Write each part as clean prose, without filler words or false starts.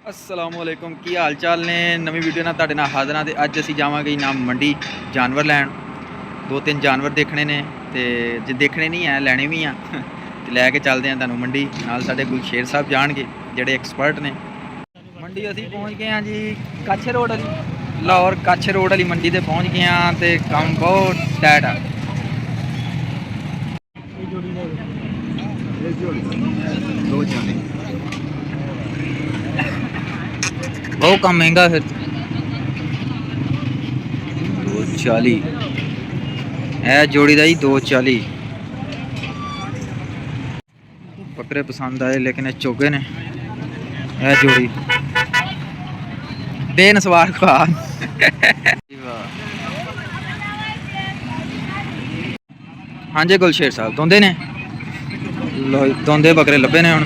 असलामुअलैकुम की हाल चाल ने नवी वीडियो ना तुहाडे नाल हाज़र हाँ। तो अज असीं जावांगे ना मंडी जानवर लैन। दो तीन जानवर देखने ने ते जे देखने नहीं है लैने भी हैं तो लैके चलते हैं तुहानूं मंडी। नाल साडे गुलशेर साहब जाणगे जिहड़े एक्सपर्ट ने। मंडी असीं पहुँच गए हैं जी कच्छ रोड वाली लाहौर कच्छ रोड वाली मंडी ते पहुँच गए हैं तो काम बहुत टाइट आ। बहुत कम महंगा फिर 240 है जोड़ी का जी 240। बकरे पसंद आए लेकिन चोगे ने यह जोड़ी बेनसवार खा। हाँ जी गुलशेर साहब दोंदे ने लो दोंदे बकरे लभे ने हुण।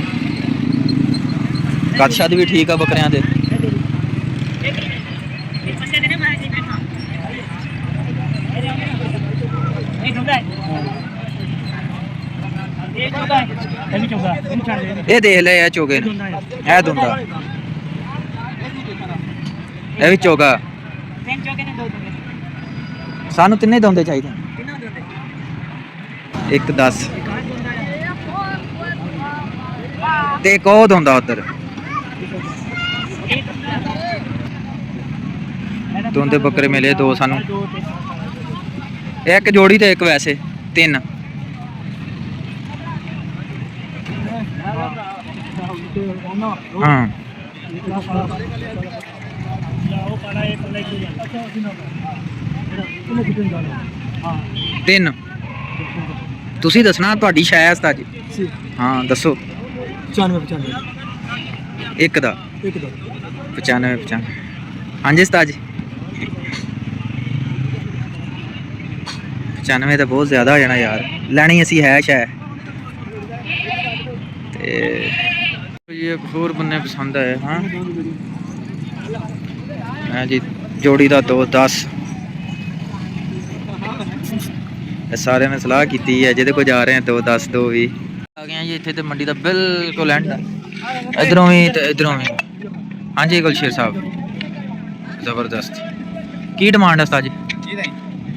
कद शद भी ठीक है बकरियां दे। ये देख ले ये चोगे है दुंदा ये भी चोगा सानू तिन्ने दोंदे चाहिए। 1-10 ते एक ओह दोंदा उधर दोंदे बकरे मिले दो सानू एक जोड़ी तो एक वैसे 3। हाँ 3 तुसी दसना तुहाडी शै है उस्ताद जी। हाँ दसो 95 एक दा 95 हाँ जी उस्ताद जी 95 तो बहुत ज़्यादा हो जाना यार लैनी असी है शै। ये होर बन्ने पसंद आए। हाँ है जी जोड़ी का 2-10 सारे ने सलाह की है जिहदे को जा रहे हैं 2-10 2 भी आ गए जी इत्थे। तो मंडी का बिल्कुल एंड इधरों भी तो इधरों भी। हाँ जी गुलशेर साहब जबरदस्त की डिमांड है उस्ताद जी?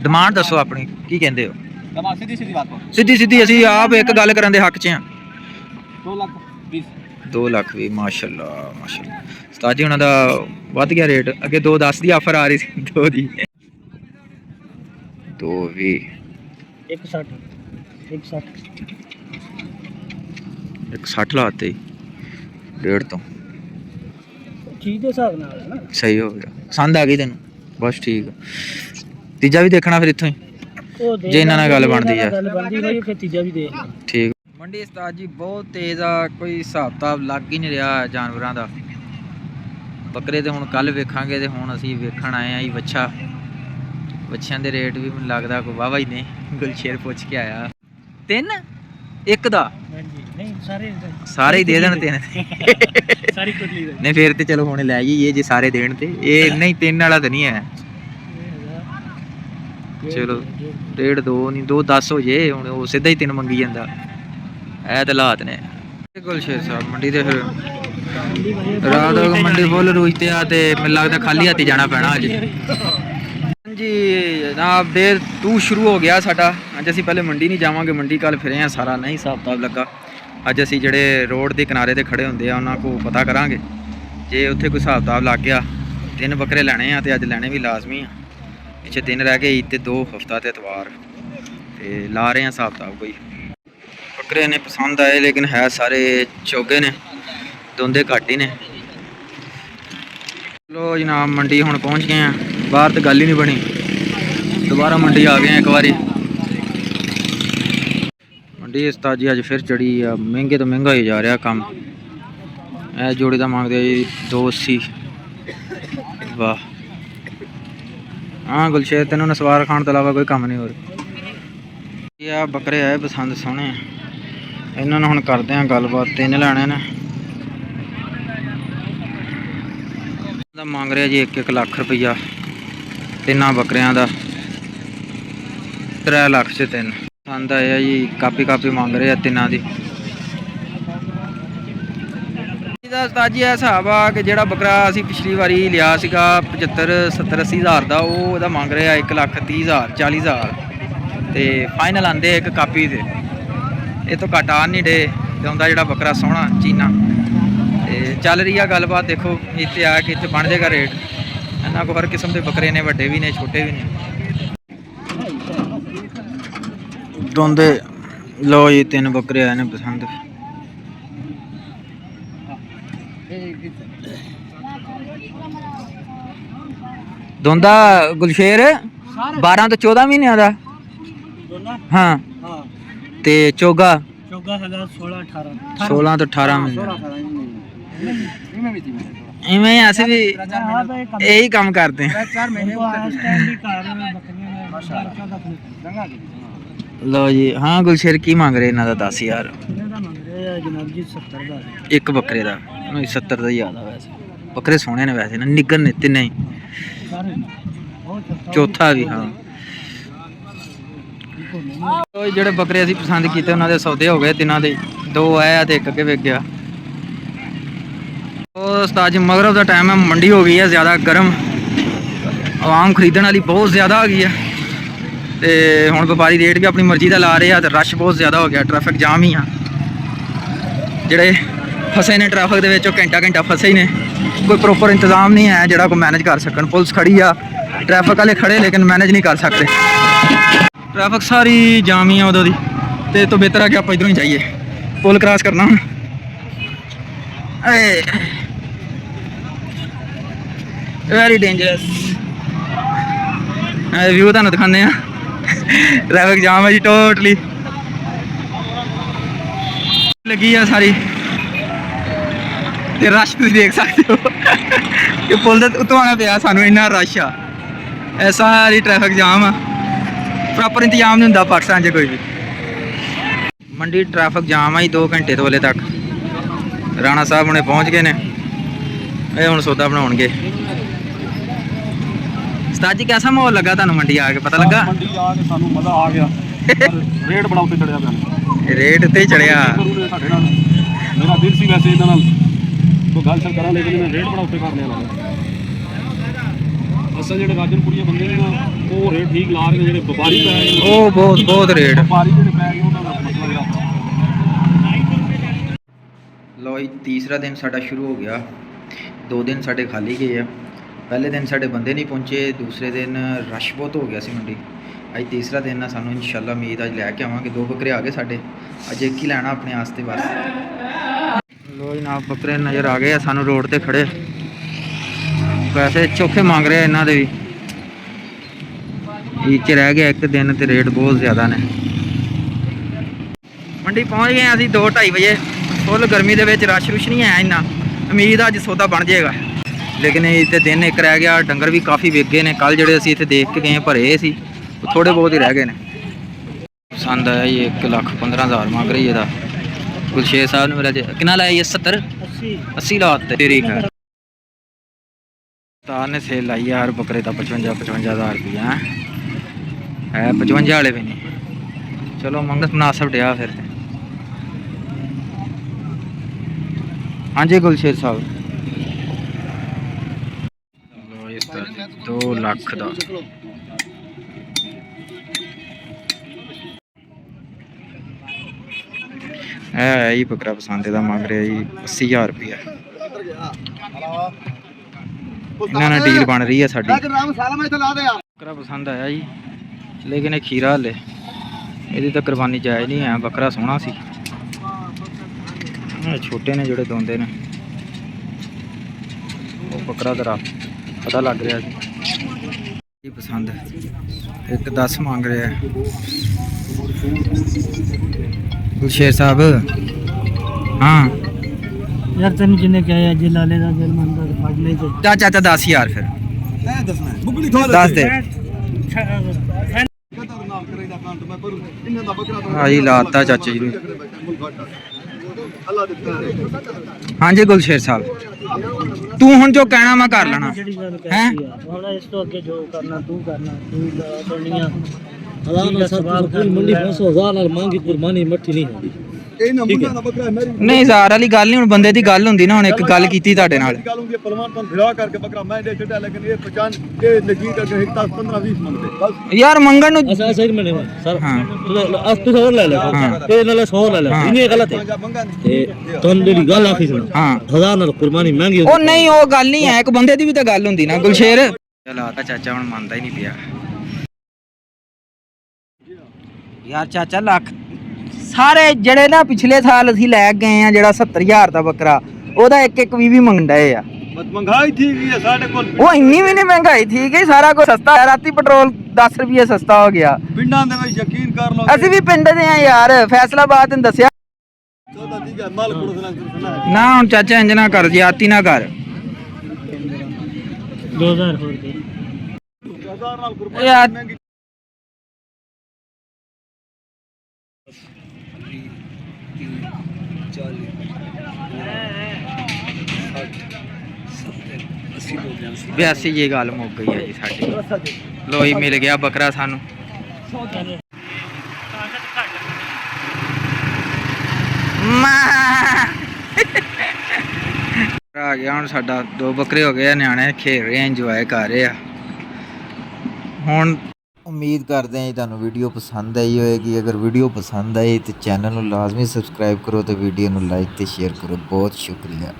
डिमांड दसो अपनी की कहंदे हो? सीधी सीधी असी आप एक गल करन दे हक च हैं। 2 लाख भी माशाल्लाह माशाल्लाह। उस्ताद जी उन्होंने वध गया रेट अगे 2-10 की ऑफर आ रही थी 2 दी 2 भी 160 लाते 1.5 तो सही हो गया। पसंद आ गई तेन बस ठीक। तीजा भी देखना फिर इत्थों ही जे इन्हां नाल गल बनदी है ठीक। मंडी उस्ताद जी बहुत तेज़ आ कोई हिसाब किताब लग ही नहीं रहा जानवरों का। बकरे तो हुण कल वेखांगे तो हुण असीं वेखण आए हैं बच्छा बच्छियां दे रेट भी मैनूं लगदा कोई वाहवा ही ने। गुलशेर पुछ के आया 3 एक दा सारे ही दे देन 3 नहीं फिर तो चलो हुण लै जाइए जे सारे देण ते ये नहीं 3 वाला तो नहीं है। चलो 1.5 2 नहीं 2-10 हो जे हुण वो सीधा ही 3 मंगी जांदा है तो हालात ने। गुलशेर साहब मंडी तो फिर रात मंडी फुल रूजते आ ते मैनूं लगदा खाली हाथी जाना पैना अज। जी जनाब डे 2 शुरू हो गया साडा। अज असीं पहले मंडी नहीं जावांगे मंडी कल फिरे हैं सारा नहीं हिसाब किताब लगा। अज असीं जिहड़े रोड के किनारे ते खड़े हुंदे आ उन्हां को पता करांगे जे उत्थे कोई हिसाब किताब लग गया। 3 बकरे लैणे आ ते अज लैणे भी लाजमी आ। पिछे 3 रह गए ईद ते 2 हफ्ता ते इतवार ते ला रहे हैं हिसाब किताब। कोई बकरे ने पसंद आए लेकिन है सारे चोगे ने दोंदे घट ही ने। लो जनाब मंडी हुण पहुँच गए हैं बाहर तो गल ही नहीं बनी दोबारा मंडी आ गए हैं एक बारी। मंडी उस्ताद जी अज फिर चढ़ी आ महंगे तो महंगा ही जा रहा काम। ए जोड़ी का मांगते जी 280 वाह। हाँ गुलशेर तेनों ने सवार खाण तो इलावा कोई काम नहीं हो रहा। बकरे आए पसंद सोहने इन्होंने हुण करते हैं गलबात 3 लैने ने। मांग रहा जी 1-1 लाख रुपया 3 बकरियां का 3 लाख से 3 पसंद आया जी। कापी कापी मांग रहे हैं 3 की ਉਸਤਾਦ ਜੀ ਇਹ ਹਿਸਾਬ ਆ ਕਿ ਜਿਹੜਾ ਬੱਕਰਾ ਅਸੀਂ ਪਿਛਲੀ ਵਾਰੀ ਲਿਆ ਸੀਗਾ 75 70 80 ਹਜ਼ਾਰ ਦਾ, ਉਹ ਇਹਦਾ ਮੰਗ ਰਿਹਾ 1,30,000 40,000 ਤੇ ਫਾਈਨਲ ਆਂਦੇ ਇੱਕ ਕਾਪੀ ਤੇ। ਇਹ ਤੋਂ ਘੱਟ ਆ ਨਹੀਂ ਡੇ ਤੇ ਆਉਂਦਾ ਜਿਹੜਾ ਬੱਕਰਾ ਸੋਹਣਾ ਚੀਨਾ। ਤੇ ਚੱਲ ਰਹੀ ਆ ਗੱਲਬਾਤ, ਦੇਖੋ ਇੱਥੇ ਆ ਕਿ ਇੱਥੇ ਬਣ ਜਾਏਗਾ ਰੇਟ। ਇਹਨਾਂ ਕੋਲ ਹਰ ਕਿਸਮ ਦੇ ਬੱਕਰੇ ਨੇ, ਵੱਡੇ ਵੀ ਨੇ ਛੋਟੇ ਵੀ ਨੇ। ਦੋਂਦੇ ਲੋ ਜੀ 3 ਬੱਕਰੇ ਆਏ ਨੇ ਪਸੰਦ। ਦੋਂਦਾ ਗੁਲਸ਼ੇਰ 12 ਤੋਂ 14 ਮਹੀਨਿਆਂ ਦਾ। ਹਾਂ ਤੇ ਚੋਗਾ 16 ਤੋਂ 18 ਮਹੀਨੇ। ਇਵੇਂ ਹੀ ਅਸੀਂ ਵੀ ਇਹੀ ਕੰਮ ਕਰਦੇ ਹਾਂ। ਲੋ ਜੀ ਹਾਂ ਗੁਲਸ਼ੇਰ ਕੀ ਮੰਗ ਰਹੇ ਇਹਨਾਂ ਦਾ? 10,000 ਇੱਕ ਬੱਕਰੇ ਦਾ। 70 ਦਾ ਹੀ ਆਦਾ। ਵੈਸੇ ਬੱਕਰੇ ਸੋਹਣੇ ਨੇ, ਵੈਸੇ ਨਾ ਨਿੱਗਰ ਨੇ ਤਿੰਨੇ ਹੀ। ਚੌਥਾ ਵੀ ਹਾਂ। ਜਿਹੜੇ ਬੱਕਰੇ ਅਸੀਂ ਪਸੰਦ ਕੀਤੇ ਉਹਨਾਂ ਦੇ ਸੌਦੇ ਹੋ ਗਏ ਤਿੰਨਾਂ ਦੇ। 2 ਆਇਆ ਤੇ ਇੱਕ ਅੱਗੇ ਵਿਕ ਗਿਆ। ਉਹ ਉਸਤਾਦ ਜੀ ਮਗਰਬ ਦਾ ਟਾਈਮ ਹੈ, ਮੰਡੀ ਹੋ ਗਈ ਹੈ ਜ਼ਿਆਦਾ ਗਰਮ, ਆਵਾਮ ਖਰੀਦਣ ਵਾਲੀ ਬਹੁਤ ਜ਼ਿਆਦਾ ਆ ਗਈ ਹੈ ਤੇ ਹੁਣ ਵਪਾਰੀ ਰੇਟ ਵੀ ਆਪਣੀ ਮਰਜ਼ੀ ਦਾ ਲਾ ਰਹੇ ਆ ਤੇ ਰਸ਼ ਬਹੁਤ ਜ਼ਿਆਦਾ ਹੋ ਗਿਆ। ਟ੍ਰੈਫਿਕ ਜਾਮ ਹੀ ਆ। ਜਿਹੜੇ ਫਸੇ ਨੇ ਟ੍ਰੈਫਿਕ ਦੇ ਵਿੱਚ ਉਹ ਘੰਟਾ ਫਸੇ ਹੀ ਨੇ। ਕੋਈ ਪ੍ਰੋਪਰ ਇੰਤਜ਼ਾਮ ਨਹੀਂ ਹੈ ਜਿਹੜਾ ਕੋਈ ਮੈਨੇਜ ਕਰ ਸਕਣ। ਪੁਲਿਸ ਖੜੀ ਆ, ਟ੍ਰੈਫਿਕ ਵਾਲੇ ਖੜੇ ਲੇਕਿਨ ਮੈਨੇਜ ਨਹੀਂ ਕਰ ਸਕਦੇ। ਟ੍ਰੈਫਿਕ ਸਾਰੀ ਜਾਮ ਹੀ ਆ ਉਦੋਂ ਦੀ। ਤੇ ਤੋਂ ਬਿਹਤਰ ਆ ਕਿ ਆਪਾਂ ਇਧਰੋਂ ਹੀ ਜਾਈਏ। ਪੁਲ ਕ੍ਰਾਸ ਕਰਨਾ ਹੁਣ। Very dangerous. ਵਿਊ ਤੁਹਾਨੂੰ ਦਿਖਾਉਂਦੇ ਆ। ਟ੍ਰੈਫਿਕ ਜਾਮ ਹੈ ਜੀ ਟੋਟਲੀ ਲੱਗੀ ਆ ਸਾਰੀ ਤੇ ਰਸ਼ ਤੁਸੀਂ ਦੇਖ ਸਕਦੇ ਹੋ ਕਿ ਪੁਲ ਦੇ ਉੱਤੋਂ ਆਉਣਾ ਪਿਆ ਸਾਨੂੰ, ਇੰਨਾ ਰਸ਼ ਆ। ਇਹ ਸਾਰੀ ਟ੍ਰੈਫਿਕ ਜਾਮ ਆ। ਪ੍ਰੋਪਰ ਇੰਤਜ਼ਾਮ ਨਹੀਂ ਹੁੰਦਾ ਪਾਕਿਸਤਾਨ 'ਚ ਕੋਈ ਵੀ। ਮੰਡੀ ਟ੍ਰੈਫਿਕ ਜਾਮ ਆ ਜੀ 2 ਘੰਟੇ ਤੋਂ ਹਲੇ ਤੱਕ। ਰਾਣਾ ਸਾਹਿਬ ਹੁਣੇ ਪਹੁੰਚ ਗਏ ਨੇ। ਇਹ ਹੁਣ ਸੌਦਾ ਬਣਾਉਣਗੇ। ਉਸਤਾਦ ਜੀ ਕੈਸਾ ਮਾਹੌਲ ਲੱਗਾ ਤੁਹਾਨੂੰ ਮੰਡੀ ਆ ਕੇ? ਪਤਾ ਲੱਗਾ? ਮੰਡੀ ਆ ਕੇ ਸਾਨੂੰ ਮਜ਼ਾ ਆ ਗਿਆ। ਰੇਟ ਬੜਾ ਉੱਤੇ ਚੜਿਆ ਪਿਆ। ਰੇਟ ਉੱਤੇ ਚੜਿਆ। ਸਾਡੇ ਨਾਲ ਮੇਰਾ ਦਿਲ ਸੀ ਵੈਸੇ ਇਹਨਾਂ ਨਾਲ ਕੋਈ ਗੱਲ ਸਰ ਕਰਾਂ, ਲੇਕਿਨ ਇਹਨੇ ਰੇਟ ਬੜਾ ਉੱਤੇ ਕਰ ਲਿਆ ਲੱਗਦਾ। ਅਸਲ ਜਿਹੜੇ ਰਾਜਨਪੁਰੀਏ ਬੰਦੇ ਨੇ ਨਾ ਉਹ ਰੇਟ ਠੀਕ ਲਾ ਰਹੇ ਨੇ। ਜਿਹੜੇ ਵਪਾਰੀ ਪੈ ਗਏ ਉਹ ਬਹੁਤ ਰੇਟ। ਵਪਾਰੀ ਜਿਹੜੇ ਪੈ ਗਏ ਉਹਨਾਂ ਦਾ ਮਸਲਾ ਜਿਹੜਾ। ਲੋ ਜੀ ਤੀਸਰਾ ਦਿਨ ਸਾਡਾ ਸ਼ੁਰੂ ਹੋ ਗਿਆ। 2 ਦਿਨ ਸਾਡੇ ਖਾਲੀ ਗਏ ਆ। ਪਹਿਲੇ ਦਿਨ ਸਾਡੇ ਬੰਦੇ ਨਹੀਂ ਪਹੁੰਚੇ, ਦੂਸਰੇ ਦਿਨ ਰਸ਼ ਬਹੁਤ ਹੋ ਗਿਆ ਸੀ ਮੰਡੀ। ਅੱਜ ਤੀਸਰਾ ਦਿਨ ਆ। ਸਾਨੂੰ ਇਨਸ਼ਾਅੱਲਾ ਉਮੀਦ ਅੱਜ ਲੈ ਕੇ ਆਵਾਂਗੇ। 2 ਬੱਕਰੇ ਆ ਗਏ ਸਾਡੇ। ਅੱਜ ਇੱਕ ਹੀ ਲੈਣਾ ਆਪਣੇ ਵਾਸਤੇ ਬਸ। ਲੋ ਜਨਾਬ ਬੱਕਰੇ ਨਜ਼ਰ ਆ ਗਏ ਆ ਸਾਨੂੰ ਰੋਡ ਤੇ ਖੜੇ। ਪੈਸੇ ਚੋਖੇ ਮੰਗ ਰਹੇ ਇਹਨਾਂ ਦੇ ਵੀ। ਈਦ 'ਚ ਰਹਿ ਗਿਆ 1 ਦਿਨ ਤੇ ਰੇਟ ਬਹੁਤ ਜ਼ਿਆਦਾ ਨੇ। ਮੰਡੀ ਪਹੁੰਚ ਗਏ ਅਸੀਂ 2-2:30 ਵਜੇ। ਫੁੱਲ ਗਰਮੀ ਦੇ ਵਿੱਚ ਰਸ਼ ਨਹੀਂ ਆਇਆ ਇੰਨਾ। ਉਮੀਦ ਆ ਅੱਜ ਸੌਦਾ ਬਣ ਜਾਏਗਾ, ਲੇਕਿਨ ਇੱਥੇ ਦਿਨ ਇੱਕ ਰਹਿ ਗਿਆ। ਡੰਗਰ ਵੀ ਕਾਫੀ ਵਿਕ ਗਏ ਨੇ। ਕੱਲ ਜਿਹੜੇ ਅਸੀਂ ਇੱਥੇ ਦੇਖ ਕੇ ਗਏ ਭਰੇ ਸੀ, ਉਹ ਥੋੜੇ ਬਹੁਤ ਹੀ ਰਹਿ ਗਏ ਨੇ। ਪਸੰਦ ਆਇਆ ਜੀ 1,15,000 ਮੰਗ ਰਹੀ ਇਹਦਾ। ਗੁਲਸ਼ੇਰ ਸਾਹਿਬ ਨੇ ਮੇਰਾ ਕਿੰਨਾ ਲਾਇਆ ਜੀ? 70-80 ਲਾਤ ਤੇਰੀ ਖੈਰ। ਤਾਰ ਨੇ ਸੇਲ ਲਾਈ ਯਾਰ ਬੱਕਰੇ ਦਾ 55,000 ਰੁਪਇਆ ਹੈ। 55 ਵਾਲੇ ਵੀ ਨਹੀਂ। ਚਲੋ ਮੰਗਤ ਮੁਨਾਸਬ ਡਿਆ ਫਿਰ। ਹਾਂਜੀ ਗੁਲਸ਼ੇਰ ਸਾਹਿਬ 2 ਲੱਖ ਦਾ। ਹੈ ਜੀ ਬੱਕਰਾ ਪਸੰਦ ਦਾ ਮੰਗ ਰਿਹਾ ਜੀ 80,000 ਰੁਪਇਆ। ਇਹਨਾਂ ਨਾਲ ਡੀਲ ਬਣ ਰਹੀ ਹੈ ਸਾਡੀ। ਬੱਕਰਾ ਪਸੰਦ ਆਇਆ ਜੀ, ਲੇਕਿਨ ਇਹ ਖੀਰਾ ਹਲੇ ਇਹਦੀ ਤਾਂ ਕੁਰਬਾਨੀ ਜਾਇਜ਼ ਨਹੀਂ ਹੈ। ਬੱਕਰਾ ਸੋਹਣਾ ਸੀ। ਛੋਟੇ ਨੇ ਜਿਹੜੇ ਦੋਂਦੇ ਨੇ ਉਹ ਬੱਕਰਾ ਤੇਰਾ ਪਤਾ ਲੱਗ ਰਿਹਾ ਸੀ। ਕੀ ਪਸੰਦ 1,10 ਮੰਗ ਰਿਹਾ ਗੁਲਸ਼ੇਰ ਸਾਹਿਬ। ਹਾਂ ਯਾਰ ਤੈਨੂੰ ਜਿਹਨੇ ਕਿਹਾ ਜੇ ਲਾਲੇ ਦਾ ਦਿਲ ਮੰਨਦਾ ਤਾਂ ਫੜ ਲੈ। ਚਾਚਾ 10,000 ਫਿਰ ਦੱਸ ਦੇ। ਹਾਂਜੀ ਲਾਤਾ ਚਾਚੇ ਜੀ ਨੂੰ। ਹਾਂਜੀ ਗੁਲਸ਼ੇਰ ਸਾਹਿਬ ਤੂੰ ਹੁਣ ਜੋ ਕਹਿਣਾ ਮੈਂ ਕਰ ਲੈਣਾ ਹੈ। ਹੁਣ ਇਸ ਤੋਂ ਅੱਗੇ ਜੋ ਕਰਨਾ ਤੂੰ ਕਰਨਾ। ਤੂੰ ਦੁਨੀਆ ਹਜ਼ਾਰ ਨਾਲ ਸਵਾਲ ਕਰ ਮੰਡੀ 500,000 ਨਾਲ ਮੰਗੀ ਕੁਰਬਾਨੀ ਮੱਠੀ ਨਹੀਂ ਹੁੰਦੀ। ਇਹਨਾਂ ਮੁੰਡਿਆਂ ਦਾ ਬੱਕਰਾ ਮੇਰੀ ਨਹੀਂ ਜ਼ਾਰ ਵਾਲੀ ਗੱਲ ਨਹੀਂ, ਹੁਣ ਬੰਦੇ ਦੀ ਗੱਲ ਹੁੰਦੀ ਨਾ, ਹੁਣ ਇੱਕ ਗੱਲ ਕੀਤੀ ਤੁਹਾਡੇ ਨਾਲ। ਗੱਲ ਹੁੰਦੀ ਹੈ ਪਹਿਲਵਾਨ ਤੋਂ ਫਿਰਾ ਕਰਕੇ ਬੱਕਰਾ ਮੈਂ ਦੇ ਛੱਡਿਆ, ਲੇਕਿਨ ਇਹ ਪਛਾਣ ਇਹ ਨਜ਼ਦੀਕ ਕਰਕੇ 15-20 ਮੰਗਦੇ ਬਸ। ਯਾਰ ਮੰਗਣ ਨੂੰ अच्छा एक मिनट सर ਹਾਂ तू और ले ले ते नाले 100 ले ले इने गलत है ਮੰਗਾ ਨਹੀਂ ते तुम जेडी गल आखी सुन ਹਾਂ 1000 ਨਾਲ ਕੁਰਬਾਨੀ ਮਹਿੰਗੀ ਉਹ ਨਹੀਂ, ਉਹ ਗੱਲ ਨਹੀਂ ਹੈ, ਇੱਕ ਬੰਦੇ ਦੀ ਵੀ ਤਾਂ ਗੱਲ ਹੁੰਦੀ ਨਾ ਗੁਲਸ਼ੇਰ। ਚਲ ਆਤਾ ਚਾਚਾ ਹੁਣ ਮੰਨਦਾ ਹੀ ਨਹੀਂ ਪਿਆ ਯਾਰ। ਚਾਚਾ ਲੱਖ ਸਾਰੇ ਜਿਹੜੇ ਨਾ ਪਿਛਲੇ ਸਾਲ ਅਸੀਂ ਲੈ ਗਏ ਆ, ਜਿਹੜਾ 70000 ਦਾ ਬੱਕਰਾ, ਉਹਦਾ ਇੱਕ ਇੱਕ 20 ਮੰਗਦਾ ਆ। ਬਸ ਮਹਿੰਗਾਈ ਠੀਕ ਹੀ ਹੈ ਸਾਡੇ ਕੋਲ, ਉਹ ਇੰਨੀ ਵੀ ਨਹੀਂ ਮਹਿੰਗਾਈ, ਠੀਕ ਹੈ ਸਾਰਾ ਕੁਝ ਸਸਤਾ ਹੈ। ਰਾਤੀ ਪੈਟਰੋਲ 10 ਰੁਪਏ ਸਸਤਾ ਹੋ ਗਿਆ। ਪਿੰਡਾਂ ਦੇ ਵਿੱਚ ਯਕੀਨ ਕਰ ਲਓ, ਅਸੀਂ ਵੀ ਪਿੰਡ ਦੇ ਆ ਯਾਰ, ਫੈਸਲਾਬਾਦ ਤੈਨੂੰ ਦੱਸਿਆ ਚੌਦਾਂ ਠੀਕ ਹੈ ਮਾਲ ਕੁੜਸਣਾ ਸੁਣਾ ਨਾ। ਹੁਣ ਚਾਚਾ ਇੰਜ ਨਾ ਕਰ, ਜਿਆਤੀ ਨਾ ਕਰ 2000 ਹੋਰ ਦੇ 1000 ਨਾਲ ਕੁਰਬਾਨੀ ਯਾਰ। ਮਹਿੰਗੀ। ਬਿਆਸੀ ਇਹ ਗੱਲ ਮੁੱਕ ਗਈ ਹੈ ਜੀ ਸਾਡੀ। ਲੋਈ ਮਿਲ ਗਿਆ ਬੱਕਰਾ ਸਾਨੂੰ। ਆ ਗਿਆ ਹੁਣ ਸਾਡਾ, 2 ਬੱਕਰੇ ਹੋ ਗਏ ਆ, ਨਿਆਣੇ ਖੇਡ ਰਹੇ ਆ, ਇੰਜੋਏ ਕਰ ਰਹੇ ਆ। ਹੁਣ ਉਮੀਦ ਕਰਦੇ ਹਾਂ ਜੀ ਤੁਹਾਨੂੰ ਵੀਡੀਓ ਪਸੰਦ ਆਈ ਹੋਏਗੀ। ਅਗਰ ਵੀਡੀਓ ਪਸੰਦ ਆਈ ਤਾਂ ਚੈਨਲ ਨੂੰ ਲਾਜ਼ਮੀ ਸਬਸਕ੍ਰਾਈਬ ਕਰੋ ਤੇ ਵੀਡੀਓ ਨੂੰ ਲਾਈਕ ਤੇ ਸ਼ੇਅਰ ਕਰੋ। ਬਹੁਤ ਸ਼ੁਕਰੀਆ।